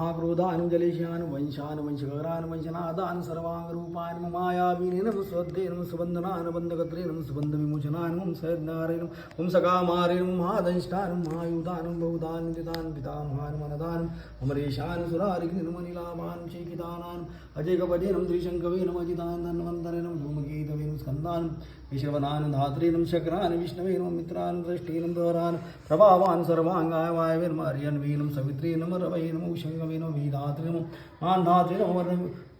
महाक्रोधान् जलेशान् वंशान् वंशकरान् वंशनादान् सर्वाङ्गरूपान् मायावीनं स्वद्देनं सुबन्धनान् बन्धकत्रेनं सुबन्धविमोचनान् सयज्ञारेण सकामारेण महादंष्टान् महायुधान् बहुधान् नितान् पितामहान् मनदान् अमरेशान् सुरारिघ्निर्मनिलाभान् चेकितानान् अजयकपदेनं त्रिशङ्कवेनं अजितान् धन्वन्तरेणं धूमकेतवेनं स्कन्दान् विश्वनान् धात्रेनं शक्रान् विष्णवेनं मित्रान् दृष्टेनं द्वारान् प्रभावान् सर्वाङ्गाय वायवेर्मार्यन्वेनं सवित्रेनं रवैनं उषङ्गवेनं विधात्रेनं मान्धात्रेनं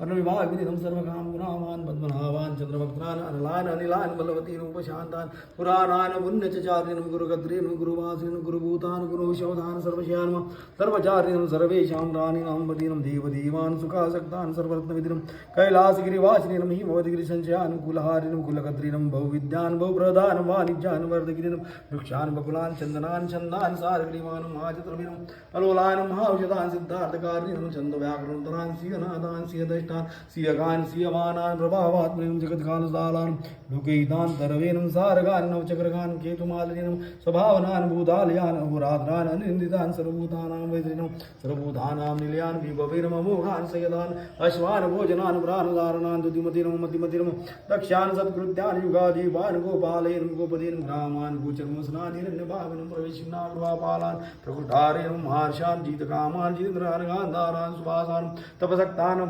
वर्णविभागिनं सर्वकाम गुणावान् पद्मनाभान् चन्द्रभक्त्रान् अनलान् अनिलान् बलवतीन् उपशान्तान् पुराणान् पुण्यचारिणं गुरुगद्रेनं गुरुवासिनं गुरुभूतान् गुरुशौधान् सर्वशयान् सर्वचारिणं सर्वेषां राणीनां पदीनं देवदेवान् सुखासक्तान् सर्वरत्नविधिनं कैलासगिरिवासिनं हिमवद्गिरिसञ्चयान् कुलहारिणं कुलकद्रिनं बहुविद्यान् बहुप्रधानं वाणिज्यान् वर्धगिरिनं वृक्षान् बकुलान् चन्दनान् छन्दान् सारग्रीवान् महाचतुर्भिनं अलोलान् महाौषधान् सिद्धार्थकारिणं छन्दव्याकरणोत्तरान् सिंहनादान् सिंहदष्टान् सिंहगान् सिंहमानान् प्रभावात्मनं जगत्कालसालान् लोकैतान् तरवेनं सारगान् नवचक्रगान् केतुमालिनं स्वभावनान् भूतालयान् अहोरात्रान् अनिन्दितान् सर्वभूतानां वैद्रिनं सर्वभूतानां निलयान् विभवेनम् अमोघान् संयतान् अश्वान् भोजनान् प्राणधारणान् दुतिमतिनं मतिमतिनं दक्ष्यान् सत्कृत्यान् युगाजीवान् गोपालेन गोपदेन ग्रामान् गोचर्मसनान् हिरण्यभाविनं प्रवेशिन्नाग्रवापालान् प्रकुटारेण महर्षान् जीतकामान् जितेन्द्रान् गान्धारान् सुभासान् तपसक्तान्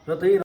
रथैः